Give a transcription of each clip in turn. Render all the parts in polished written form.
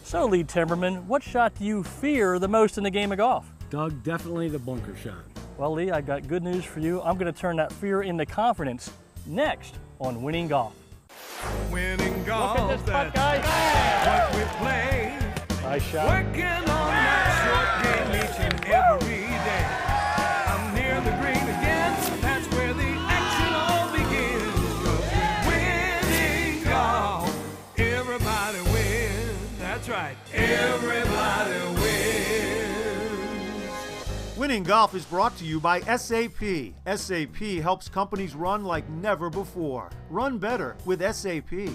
So, Lee Timberman, what shot do you fear the most in the game of golf? Doug, definitely the bunker shot. Well, Lee, I got good news for you. I'm going to turn that fear into confidence next on Winning Golf. Winning golf. Look at this putt, guys. What we play. Nice shot. Working on that short game each and every day. I'm near the green again. That's where the action all begins. 'Cause we're winning golf. Everybody wins. That's right. Everybody wins. Winning Golf is brought to you by SAP. SAP helps companies run like never before. Run better with SAP.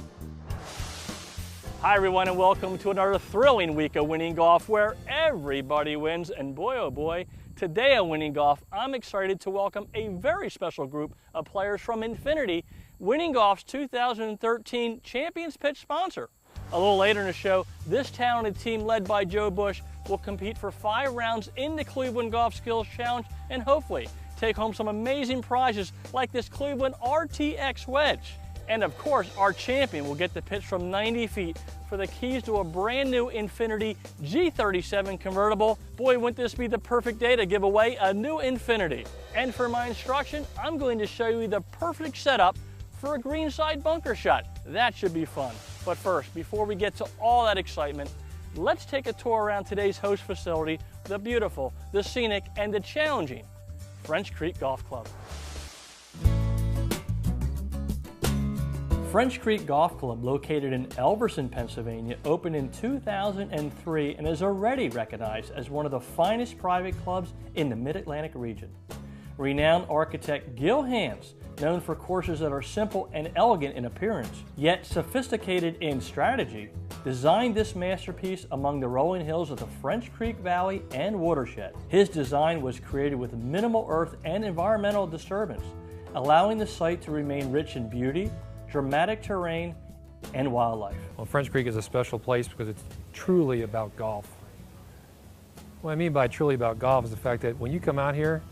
Hi, everyone, and welcome to another thrilling week of Winning Golf where everybody wins. And boy, oh boy, today on Winning Golf, I'm excited to welcome a very special group of players from Infinity, Winning Golf's 2013 Champions Pitch sponsor. A little later in the show, this talented team led by Joe Bush will compete for 5 rounds in the Cleveland Golf Skills Challenge and hopefully take home some amazing prizes like this Cleveland RTX wedge. And of course, our champion will get the pitch from 90 feet for the keys to a brand new Infinity G37 convertible. Boy, wouldn't this be the perfect day to give away a new Infinity. And for my instruction, I'm going to show you the perfect setup for a greenside bunker shot. That should be fun. But first, before we get to all that excitement, let's take a tour around today's host facility, the beautiful, the scenic, and the challenging French Creek Golf Club. French Creek Golf Club, located in Elverson, Pennsylvania, opened in 2003 and is already recognized as one of the finest private clubs in the Mid-Atlantic region. Renowned architect Gil Hanse, known for courses that are simple and elegant in appearance, yet sophisticated in strategy, designed this masterpiece among the rolling hills of the French Creek Valley and watershed. His design was created with minimal earth and environmental disturbance, allowing the site to remain rich in beauty, dramatic terrain, and wildlife. Well, French Creek is a special place because it's truly about golf. What I mean by truly about golf is the fact that when you come out here,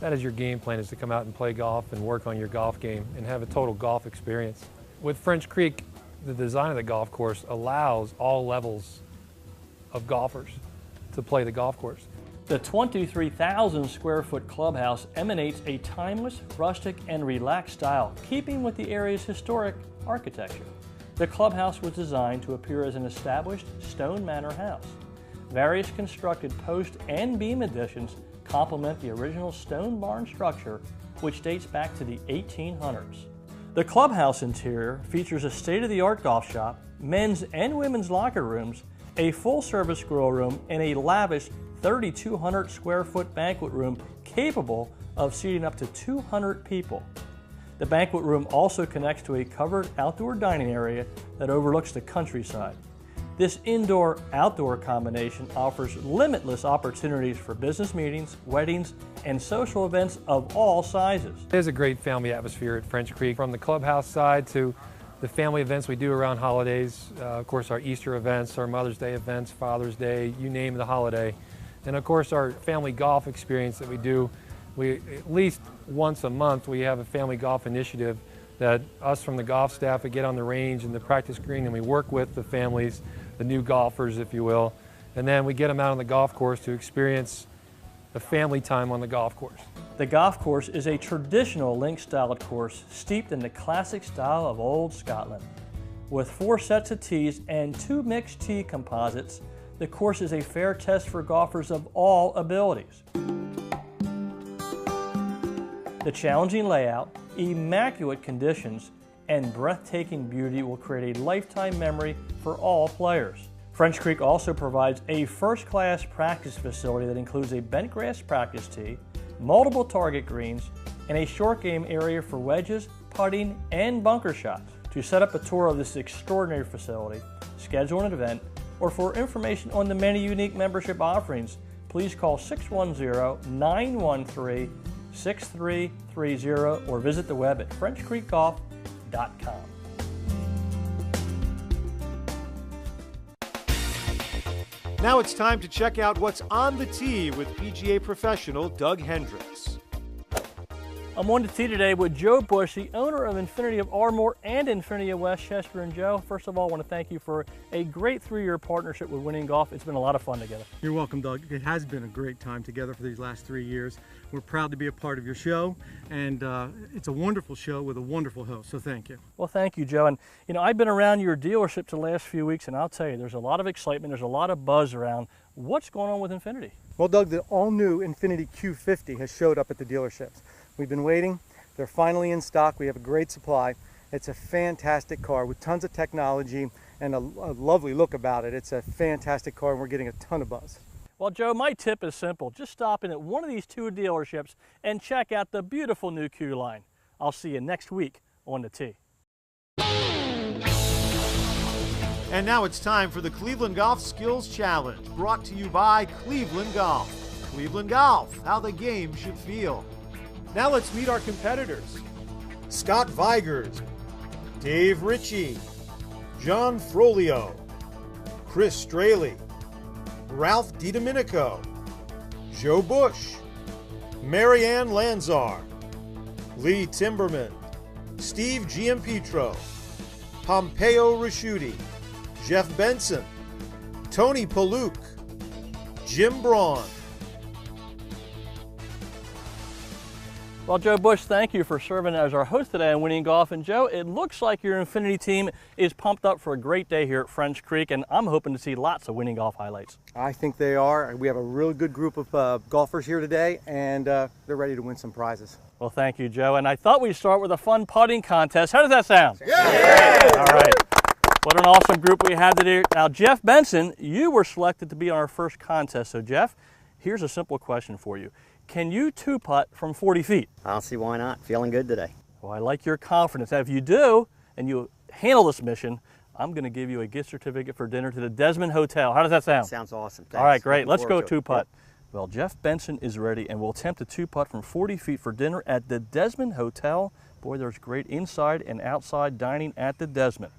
that is your game plan, is to come out and play golf and work on your golf game and have a total golf experience. With French Creek, the design of the golf course allows all levels of golfers to play the golf course. The 23,000 square foot clubhouse emanates a timeless, rustic, and relaxed style, keeping with the area's historic architecture. The clubhouse was designed to appear as an established stone manor house. Various constructed post and beam additions complement the original stone barn structure, which dates back to the 1800s. The clubhouse interior features a state-of-the-art golf shop, men's and women's locker rooms, a full-service grill room, and a lavish 3,200 square foot banquet room capable of seating up to 200 people. The banquet room also connects to a covered outdoor dining area that overlooks the countryside. This indoor-outdoor combination offers limitless opportunities for business meetings, weddings, and social events of all sizes. There's a great family atmosphere at French Creek, from the clubhouse side to the family events we do around holidays. Of course, our Easter events, our Mother's Day events, Father's Day, you name the holiday. And of course, our family golf experience that we do, at least once a month, we have a family golf initiative that us from the golf staff would get on the range and the practice green, and we work with the families, the new golfers, if you will, and then we get them out on the golf course to experience the family time on the golf course. The golf course is a traditional link-styled course steeped in the classic style of old Scotland. With 4 sets of tees and 2 mixed tee composites, the course is a fair test for golfers of all abilities. The challenging layout, immaculate conditions, and breathtaking beauty will create a lifetime memory for all players. French Creek also provides a first-class practice facility that includes a bent grass practice tee, multiple target greens, and a short game area for wedges, putting, and bunker shots. To set up a tour of this extraordinary facility, schedule an event, or for information on the many unique membership offerings, please call 610-913-6330 or visit the web at FrenchCreekGolf.com. Now it's time to check out what's on the tee with PGA professional Doug Hendricks. I'm on the tee today with Joe Bush, the owner of Infinity of Ardmore and Infinity of Westchester. And Joe, first of all, I want to thank you for a great 3-year partnership with Winning Golf. It's been a lot of fun together. You're welcome, Doug. It has been a great time together for these last 3 years. We're proud to be a part of your show, and it's a wonderful show with a wonderful host, so thank you. Well, thank you, Joe. And you know, I've been around your dealership the last few weeks, and I'll tell you, there's a lot of excitement, there's a lot of buzz around. What's going on with Infinity? Well, Doug, the all-new Infinity Q50 has showed up at the dealerships. We've been waiting. They're finally in stock. We have a great supply. It's a fantastic car with tons of technology and a lovely look about it. It's a fantastic car, and we're getting a ton of buzz. Well, Joe, my tip is simple. Just stop in at one of these 2 dealerships and check out the beautiful new Q line. I'll see you next week on the tee. And now it's time for the Cleveland Golf Skills Challenge, brought to you by Cleveland Golf. Cleveland Golf, how the game should feel. Now let's meet our competitors. Scott Vigers, Dave Ritchie, John Frolio, Chris Straley, Ralph DiDomenico, Joe Bush, Marianne Lanzar, Lee Timberman, Steve Giampetro, Pompeo Raschuti, Jeff Benson, Tony Paluk, Jim Braun. Well, Joe Bush, thank you for serving as our host today on Winning Golf. And Joe, it looks like your Infinity team is pumped up for a great day here at French Creek, and I'm hoping to see lots of Winning Golf highlights. I think they are. We have a really good group of golfers here today, and they're ready to win some prizes. Well, thank you, Joe. And I thought we'd start with a fun putting contest. How does that sound? Yeah! All right. What an awesome group we have today. Now, Jeff Benson, you were selected to be on our first contest. So, Jeff, here's a simple question for you. Can you 2-putt from 40 feet? I don't see why not. Feeling good today. Well, I like your confidence. Now, if you do, and you handle this mission, I'm going to give you a gift certificate for dinner to the Desmond Hotel. How does that sound? Sounds awesome. Thanks. All right, great. Let's go Looking forward 2-putt. to it. Well, Jeff Benson is ready, and we'll attempt a 2-putt from 40 feet for dinner at the Desmond Hotel. Boy, there's great inside and outside dining at the Desmond.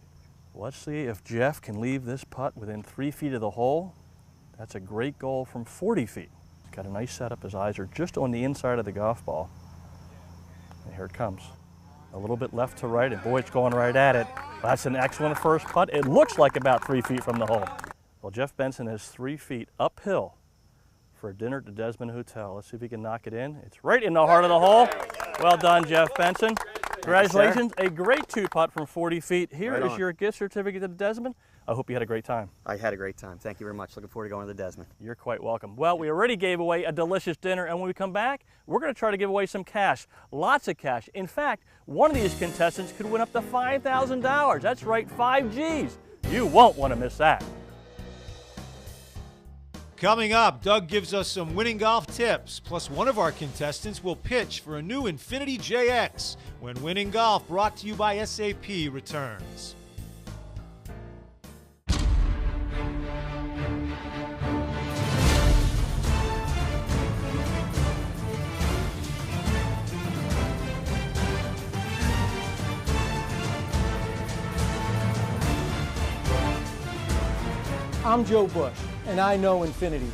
Let's see if Jeff can leave this putt within 3 feet of the hole. That's a great goal from 40 feet. He's got a nice setup. His eyes are just on the inside of the golf ball. And here it comes. A little bit left to right, and boy, it's going right at it. That's an excellent first putt. It looks like about 3 feet from the hole. Well, Jeff Benson has 3 feet uphill for dinner at the Desmond Hotel. Let's see if he can knock it in. It's right in the heart of the hole. Well done, Jeff Benson. Congratulations, a great 2-putt from 40 feet. Here is your gift certificate to the Desmond. I hope you had a great time. I had a great time. Thank you very much. Looking forward to going to the Desmond. You're quite welcome. Well, we already gave away a delicious dinner, and when we come back, we're going to try to give away some cash. Lots of cash. In fact, one of these contestants could win up to $5,000. That's right, 5 Gs. You won't want to miss that. Coming up, Doug gives us some winning golf tips, plus one of our contestants will pitch for a new Infinity JX when Winning Golf, brought to you by SAP, returns. I'm Joe Bush, and I know Infinities.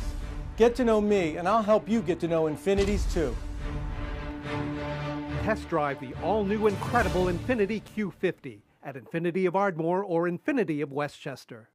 Get to know me, and I'll help you get to know Infinities too. Test drive the all-new incredible Infinity Q50 at Infinity of Ardmore or Infinity of Westchester.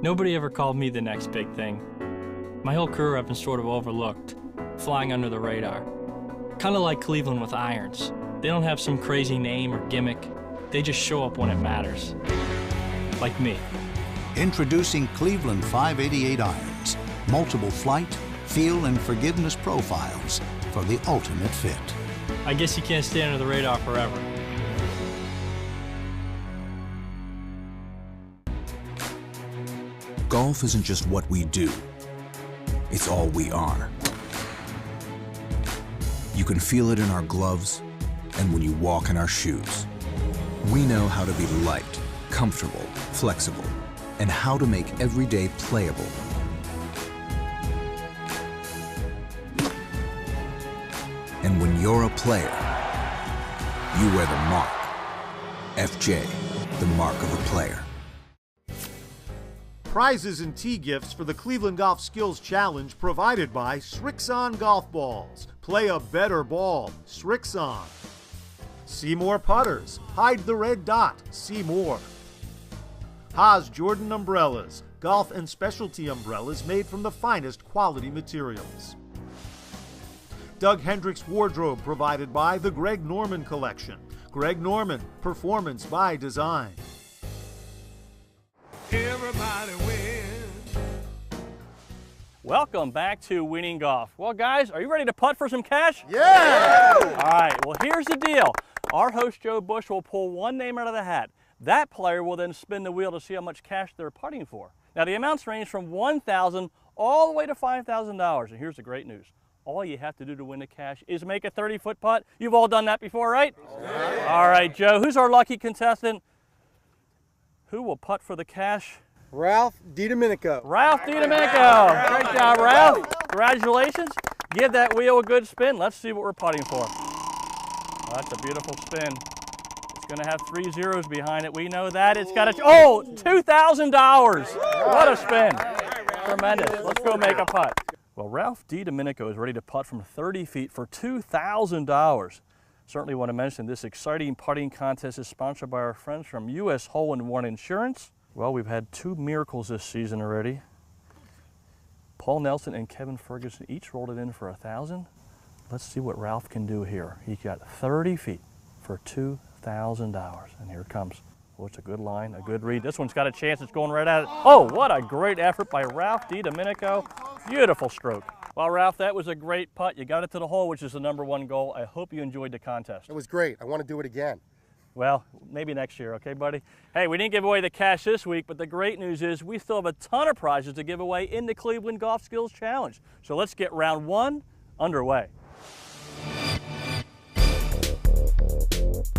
Nobody ever called me the next big thing. My whole career I've been sort of overlooked, flying under the radar. Kind of like Cleveland with irons. They don't have some crazy name or gimmick. They just show up when it matters. Like me. Introducing Cleveland 588 irons. Multiple flight, feel, and forgiveness profiles for the ultimate fit. I guess you can't stay under the radar forever. Golf isn't just what we do, it's all we are. You can feel it in our gloves and when you walk in our shoes. We know how to be light, comfortable, flexible, and how to make every day playable. And when you're a player, you wear the mark. FJ, the mark of a player. Prizes and tee gifts for the Cleveland Golf Skills Challenge provided by Srixon Golf Balls. Play a better ball. Srixon. Seymour Putters. Hide the red dot. Seymour. Haas Jordan Umbrellas. Golf and specialty umbrellas made from the finest quality materials. Doug Hendricks Wardrobe provided by the Greg Norman Collection. Greg Norman, performance by design. Everybody wins. Welcome back to Winning Golf. Well, guys, are you ready to putt for some cash? Yeah! All right, well, here's the deal. Our host, Joe Bush, will pull one name out of the hat. That player will then spin the wheel to see how much cash they're putting for. Now, the amounts range from $1,000 all the way to $5,000. And here's the great news. All you have to do to win the cash is make a 30-foot putt. You've all done that before, right? All right, Joe, who's our lucky contestant? Who will putt for the cash? Ralph DiDomenico. Ralph DiDomenico. Great job, Ralph. Congratulations. Give that wheel a good spin. Let's see what we're putting for. Oh, that's a beautiful spin. It's going to have 3 zeros behind it. We know that. It's got a, oh, $2,000. What a spin. Tremendous. Let's go make a putt. Well, Ralph DiDomenico is ready to putt from 30 feet for $2,000. Certainly want to mention this exciting putting contest is sponsored by our friends from U.S. Hole-in-One Insurance. Well, we've had 2 miracles this season already. Paul Nelson and Kevin Ferguson each rolled it in for $1,000. Let's see what Ralph can do here. He got 30 feet for $2,000, and here it comes. Oh, it's a good line, a good read. This one's got a chance. It's going right at it. Oh, what a great effort by Ralph DiDomenico. Beautiful stroke. Well, Ralph, that was a great putt. You got it to the hole, which is the #1 goal. I hope you enjoyed the contest. It was great. I want to do it again. Well, maybe next year, okay, buddy? Hey, we didn't give away the cash this week, but the great news is we still have a ton of prizes to give away in the Cleveland Golf Skills Challenge. So let's get round 1 underway.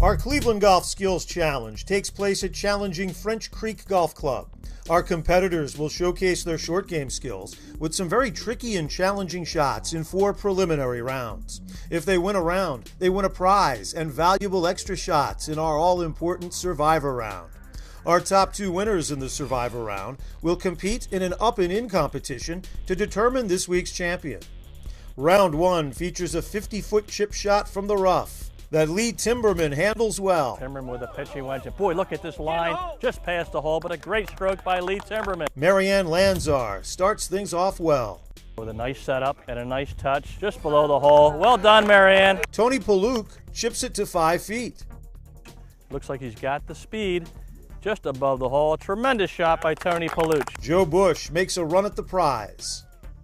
Our Cleveland Golf Skills Challenge takes place at challenging French Creek Golf Club. Our competitors will showcase their short game skills with some very tricky and challenging shots in 4 preliminary rounds. If they win a round, they win a prize and valuable extra shots in our all-important Survivor round. Our top 2 winners in the Survivor round will compete in an up-and-in competition to determine this week's champion. Round 1 features a 50-foot chip shot from the rough that Lee Timberman handles well. Timberman with a pitching wedge. Boy, look at this line, just past the hole, but a great stroke by Lee Timberman. Marianne Lanzar starts things off well. With a nice setup and a nice touch just below the hole. Well done, Marianne. Tony Paluk chips it to 5 feet. Looks like he's got the speed just above the hole. A tremendous shot by Tony Paluk. Joe Bush makes a run at the prize.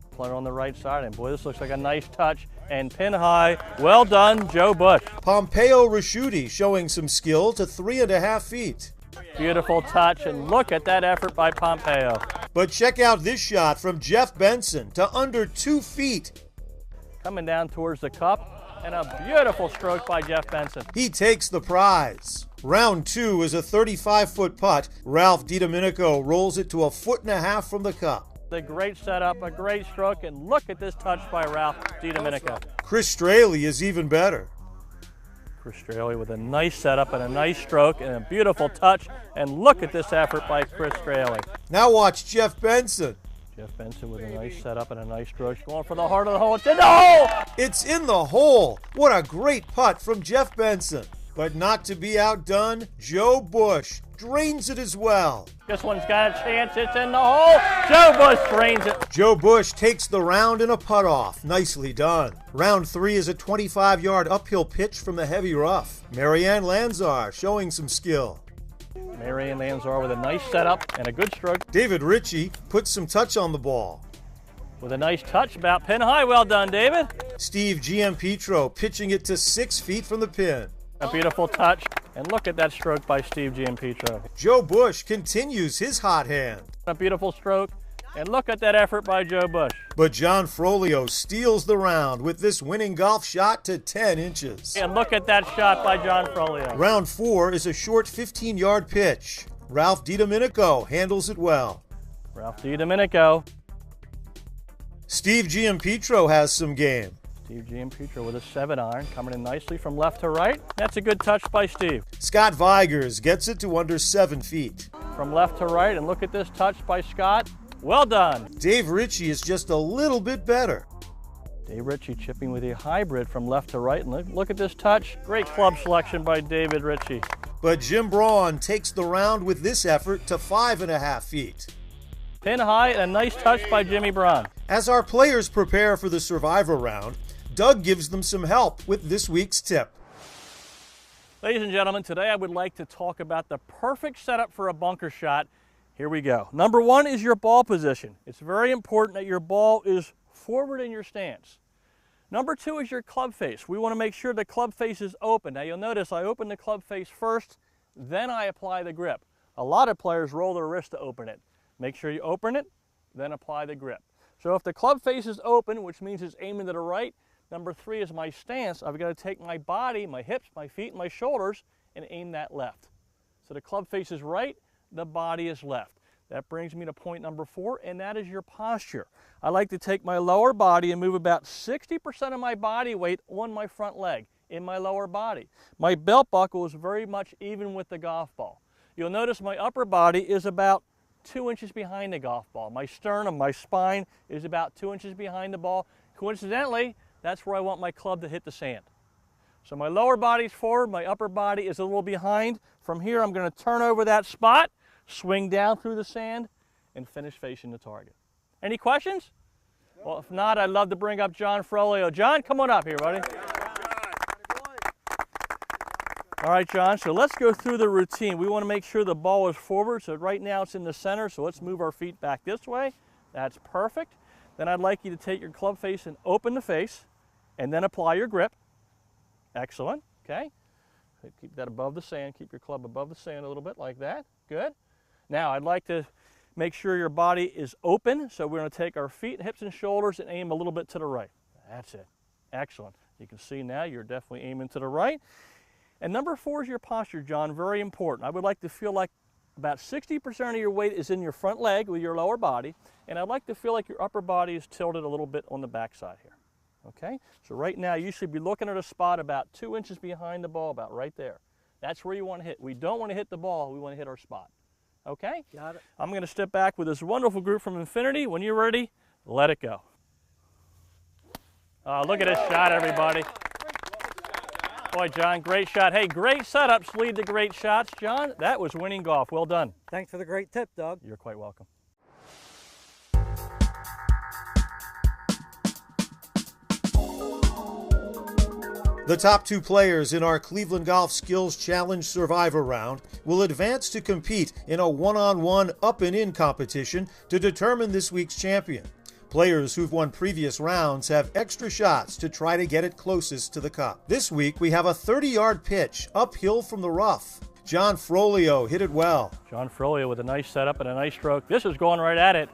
Put it on the right side, and boy, this looks like a nice touch and pin high. Well done, Joe Bush. Pompeo Raschuti showing some skill to 3.5 feet. Beautiful touch, and look at that effort by Pompeo. But check out this shot from Jeff Benson to under 2 feet. Coming down towards the cup, and a beautiful stroke by Jeff Benson. He takes the prize. Round 2 is a 35-foot putt. Ralph DiDomenico rolls it to 1.5 feet from the cup. A great setup, a great stroke, and look at this touch by Ralph DiDomenico. Chris Straley is even better. Chris Straley with a nice setup and a nice stroke and a beautiful touch, and look at this effort by Chris Straley. Now watch Jeff Benson. Jeff Benson with a nice setup and a nice stroke, going for the heart of the hole. It's in the hole! It's in the hole. What a great putt from Jeff Benson. But not to be outdone, Joe Bush drains it as well. This one's got a chance. It's in the hole. Joe Bush drains it. Joe Bush takes the round in a putt-off. Nicely done. Round 3 is a 25-yard uphill pitch from the heavy rough. Marianne Lanzar showing some skill. Marianne Lanzar with a nice setup and a good stroke. David Ritchie puts some touch on the ball. With a nice touch about pin high. Well done, David. Steve Giampetro pitching it to 6 feet from the pin. A beautiful touch, and look at that stroke by Steve Giampetro. Joe Bush continues his hot hand. A beautiful stroke, And look at that effort by Joe Bush. But John Frolio steals the round with this winning golf shot to 10 inches. And look at that shot by John Frolio. Round 4 is a short 15-yard pitch. Ralph DiDomenico handles it well. Ralph DiDomenico. Steve Giampetro has some game. Steve Giampetro with a 7-iron, coming in nicely from left to right. That's a good touch by Steve. Scott Vigers gets it to under 7 feet. From left to right, and look at this touch by Scott. Well done. Dave Ritchie is just a little bit better. Dave Ritchie chipping with a hybrid from left to right, and look at this touch. Great club selection by David Ritchie. But Jim Braun takes the round with this effort to 5.5 feet. Pin high and a nice touch by Jimmy Braun. As our players prepare for the Survivor round, Doug gives them some help with this week's tip. Ladies and gentlemen, today I would like to talk about the perfect setup for a bunker shot. Here we go. Number 1 is your ball position. It's very important that your ball is forward in your stance. Number 2 is your club face. We want to make sure the club face is open. Now you'll notice I open the club face first, then I apply the grip. A lot of players roll their wrist to open it. Make sure you open it, then apply the grip. So if the club face is open, which means it's aiming to the right, number 3 is my stance. I've got to take my body, my hips, my feet, and my shoulders and aim that left. So the club face is right, the body is left. That brings me to point number 4, and that is your posture. I like to take my lower body and move about 60% of my body weight on my front leg, in my lower body. My belt buckle is very much even with the golf ball. You'll notice my upper body is about 2 inches behind the golf ball. My sternum, my spine is about 2 inches behind the ball. Coincidentally, that's where I want my club to hit the sand. So my lower body's forward, my upper body is a little behind. From here, I'm going to turn over that spot, swing down through the sand, and finish facing the target. Any questions? Well, if not, I'd love to bring up John Frolio. John, come on up here, buddy. All right, John, so let's go through the routine. We want to make sure the ball is forward, so right now it's in the center, so let's move our feet back this way. That's perfect. Then I'd like you to take your club face and open the face, and then apply your grip. Excellent, okay. Keep that above the sand, keep your club above the sand a little bit like that, good. Now I'd like to make sure your body is open, so we're going to take our feet, hips, and shoulders and aim a little bit to the right. That's it, excellent. You can see now you're definitely aiming to the right. And number 4 is your posture, John, very important. I would like to feel like about 60% of your weight is in your front leg with your lower body, and I'd like to feel like your upper body is tilted a little bit on the backside here. Okay, so right now you should be looking at a spot about 2 inches behind the ball, about right there. That's where you want to hit. We don't want to hit the ball, we want to hit our spot. Okay? Got it. I'm going to step back with this wonderful group from Infinity. When you're ready, let it go. Look at this shot, everybody. Boy, John, great shot. Hey, great setups lead to great shots, John. That was winning golf. Well done. Thanks for the great tip, Doug. You're quite welcome. The top 2 players in our Cleveland Golf Skills Challenge Survivor round will advance to compete in a one-on-one up-and-in competition to determine this week's champion. Players who've won previous rounds have extra shots to try to get it closest to the cup. This week we have a 30-yard pitch uphill from the rough. John Frolio hit it well. John Frolio with a nice setup and a nice stroke. This is going right at it.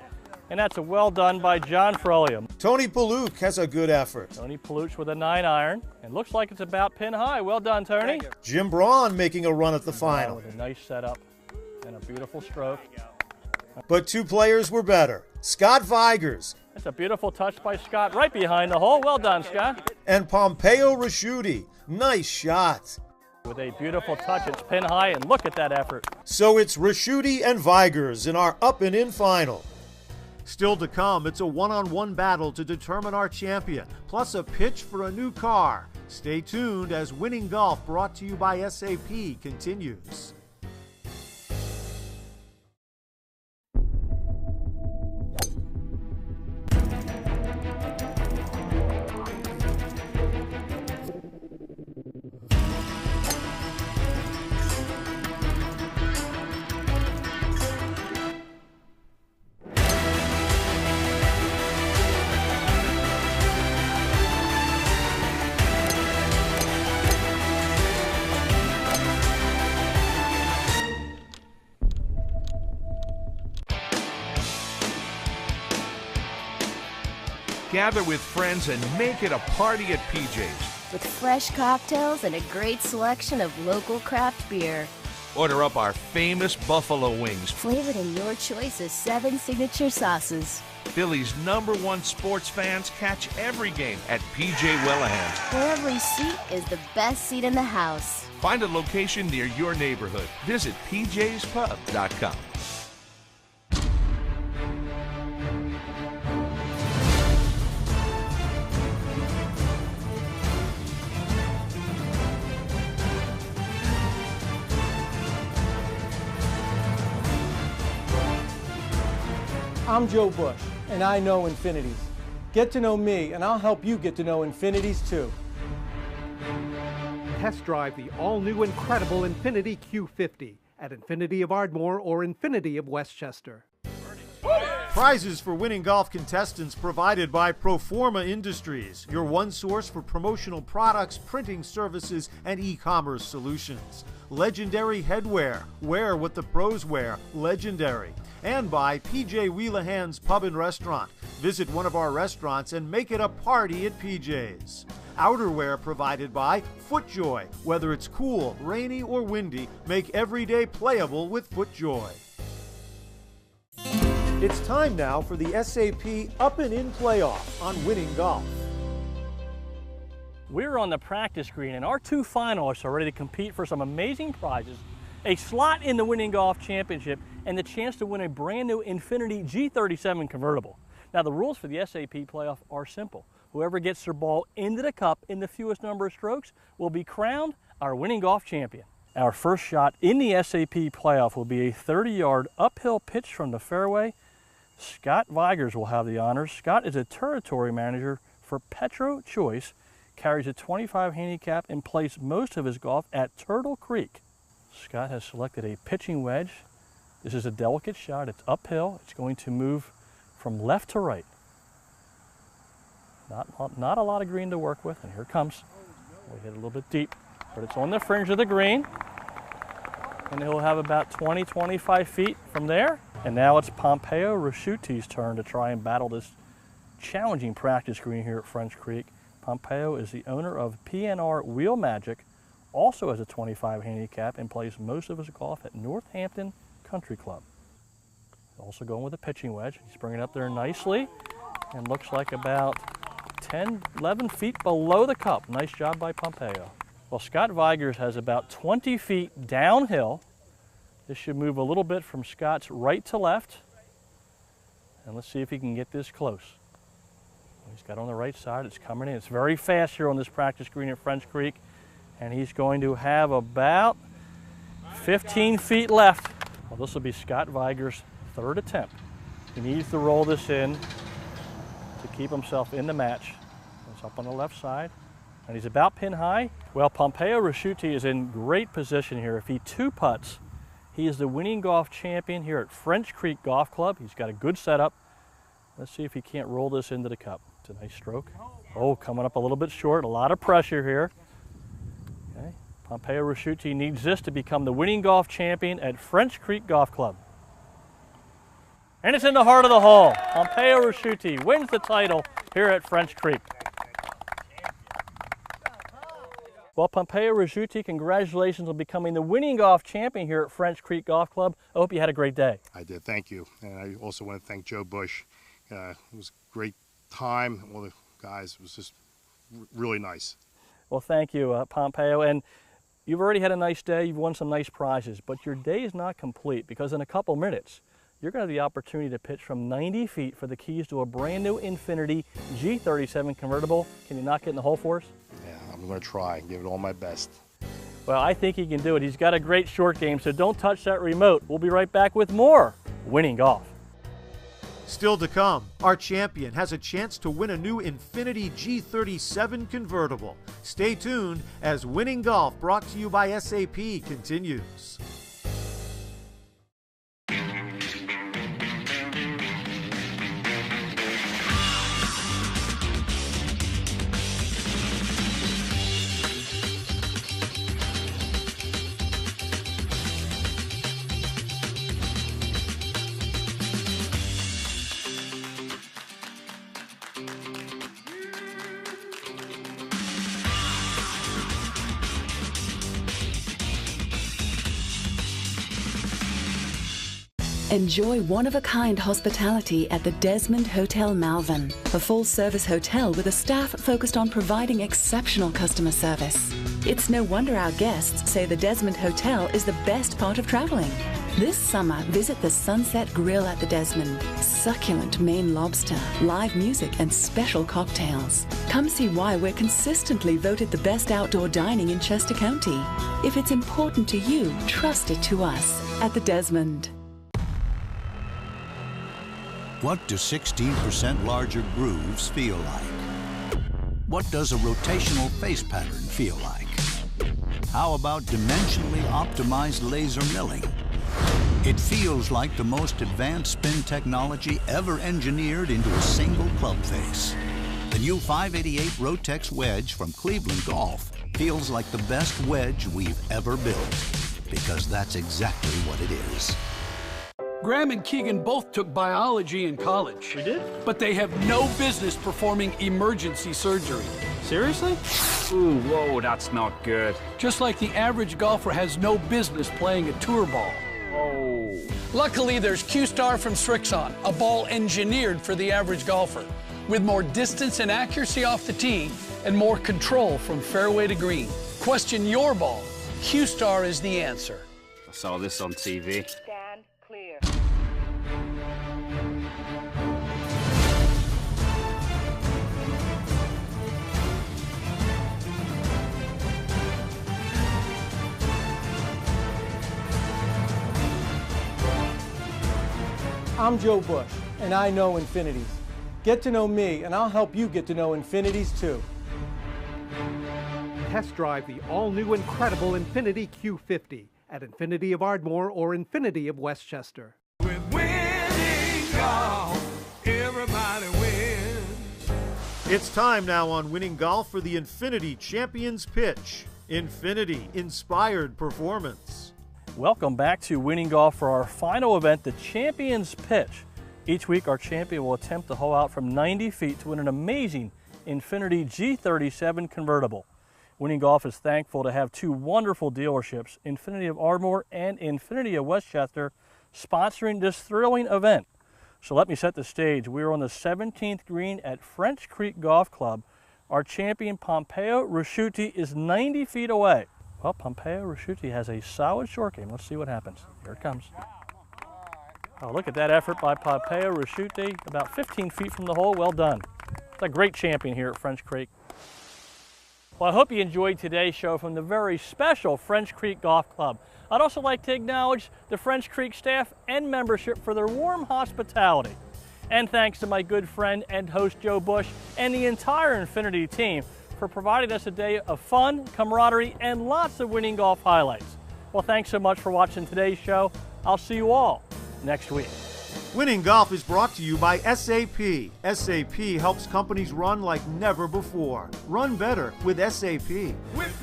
And that's a well done by John Frolio. Tony Paluk has a good effort. Tony Paluk with a 9-iron. And looks like it's about pin high. Well done, Tony. Jim Braun making a run at the final. With a nice setup and a beautiful stroke. But 2 players were better. Scott Vigers. That's a beautiful touch by Scott right behind the hole. Well done, Scott. And Pompeo Raschuti. Nice shot. With a beautiful touch, it's pin high, and look at that effort. So it's Raschuti and Vigers in our up-and-in final. Still to come, it's a one-on-one battle to determine our champion, plus a pitch for a new car. Stay tuned as Winning Golf, brought to you by SAP, continues. Gather with friends and make it a party at PJ's. With fresh cocktails and a great selection of local craft beer. Order up our famous buffalo wings. Flavored in your choice of 7 signature sauces. Philly's #1 sports fans catch every game at PJ Welahan's. Where every seat is the best seat in the house. Find a location near your neighborhood. Visit pjspub.com. I'm Joe Bush, and I know Infinities. Get to know me, and I'll help you get to know Infinities too. Test drive the all-new incredible Infiniti Q50 at Infiniti of Ardmore or Infiniti of Westchester. Prizes for winning golf contestants provided by Proforma Industries, your one source for promotional products, printing services, and e-commerce solutions. Legendary Headwear, wear what the pros wear, legendary. And by PJ Welahan's Pub and Restaurant. Visit one of our restaurants and make it a party at PJ's. Outerwear provided by FootJoy. Whether it's cool, rainy, or windy, make every day playable with FootJoy. It's time now for the SAP Up and In Playoff on Winning Golf. We're on the practice green, and our 2 finalists are ready to compete for some amazing prizes, a slot in the Winning Golf Championship, and the chance to win a brand new Infiniti G37 convertible. Now, the rules for the SAP playoff are simple. Whoever gets their ball into the cup in the fewest number of strokes will be crowned our Winning Golf Champion. Our first shot in the SAP playoff will be a 30-yard uphill pitch from the fairway. Scott Vigers will have the honors. Scott is a territory manager for Petro Choice, carries a 25 handicap, and plays most of his golf at Turtle Creek. Scott has selected a pitching wedge. This is a delicate shot. It's uphill. It's going to move from left to right. Not a lot of green to work with, and here it comes. We hit a little bit deep, but it's on the fringe of the green. And he'll have about 20, 25 feet from there. And now it's Pompeo Rasciuti's turn to try and battle this challenging practice green here at French Creek. Pompeo is the owner of PNR Wheel Magic, also has a 25 handicap, and plays most of his golf at Northampton Country Club. Also going with a pitching wedge. He's bringing it up there nicely and looks like about 10, 11 feet below the cup. Nice job by Pompeo. Well, Scott Vigers has about 20 feet downhill. This should move a little bit from Scott's right to left. And let's see if he can get this close. He's got on the right side. It's coming in. It's very fast here on this practice green at French Creek. And he's going to have about 15 feet left. Well, this will be Scott Vigers' 3rd attempt. He needs to roll this in to keep himself in the match. It's up on the left side, and he's about pin high. Well, Pompeo Rasciuti is in great position here. If he 2-putts, he is the Winning Golf Champion here at French Creek Golf Club. He's got a good setup. Let's see if he can't roll this into the cup. It's a nice stroke. Oh, coming up a little bit short. A lot of pressure here. Okay. Pompeo Rasciuti needs this to become the Winning Golf Champion at French Creek Golf Club. And it's in the heart of the hole. Pompeo Rasciuti wins the title here at French Creek. Well, Pompeo Rasciuti, congratulations on becoming the Winning Golf Champion here at French Creek Golf Club. I hope you had a great day. I did, thank you. And I also want to thank Joe Bush. It was a great time. All the guys, it was just really nice. Well, thank you, Pompeo. And you've already had a nice day. You've won some nice prizes, but your day is not complete because in a couple minutes, you're going to have the opportunity to pitch from 90 feet for the keys to a brand new Infiniti G37 convertible. Can you knock it in the hole for us? Yeah, I'm going to try and give it all my best. Well, I think he can do it. He's got a great short game, so don't touch that remote. We'll be right back with more Winning Golf. Still to come, our champion has a chance to win a new Infiniti G37 convertible. Stay tuned as Winning Golf, brought to you by SAP, continues. Enjoy one-of-a-kind hospitality at the Desmond Hotel Malvern, a full-service hotel with a staff focused on providing exceptional customer service. It's no wonder our guests say the Desmond Hotel is the best part of traveling. This summer, visit the Sunset Grill at the Desmond. Succulent Maine lobster, live music, and special cocktails. Come see why we're consistently voted the best outdoor dining in Chester County. If it's important to you, trust it to us at the Desmond. What do 16% larger grooves feel like? What does a rotational face pattern feel like? How about dimensionally optimized laser milling? It feels like the most advanced spin technology ever engineered into a single club face. The new 588 Rotex wedge from Cleveland Golf feels like the best wedge we've ever built, because that's exactly what it is. Graham and Keegan both took biology in college. We did? But they have no business performing emergency surgery. Seriously? Ooh, whoa, that's not good. Just like the average golfer has no business playing a tour ball. Oh. Luckily, there's Q-Star from Strixon, a ball engineered for the average golfer, with more distance and accuracy off the tee and more control from fairway to green. Question your ball. Q-Star is the answer. I saw this on TV. Stand clear. I'm Joe Bush, and I know Infinities. Get to know me, and I'll help you get to know Infinities too. Test drive the all-new incredible Infiniti Q50 at Infiniti of Ardmore or Infiniti of Westchester. With winning golf, everybody wins. It's time now on Winning Golf for the Infiniti Champions Pitch. Infiniti Inspired Performance. Welcome back to Winning Golf for our final event, the Champions Pitch. Each week, our champion will attempt to hole out from 90 feet to win an amazing Infiniti G37 convertible. Winning Golf is thankful to have two wonderful dealerships, Infiniti of Ardmore and Infiniti of Westchester, sponsoring this thrilling event. So let me set the stage. We are on the 17th green at French Creek Golf Club. Our champion, Pompeo Rasciuti, is 90 feet away. Well, Pompeo Rasciuti has a solid short game. Let's see what happens. Here it comes. Oh, look at that effort by Pompeo Rasciuti. About 15 feet from the hole. Well done. It's a great champion here at French Creek. Well, I hope you enjoyed today's show from the very special French Creek Golf Club. I'd also like to acknowledge the French Creek staff and membership for their warm hospitality. And thanks to my good friend and host Joe Bush and the entire Infiniti team for providing us a day of fun, camaraderie, and lots of winning golf highlights. Well, thanks so much for watching today's show. I'll see you all next week. Winning Golf is brought to you by SAP. SAP helps companies run like never before. Run better with SAP. With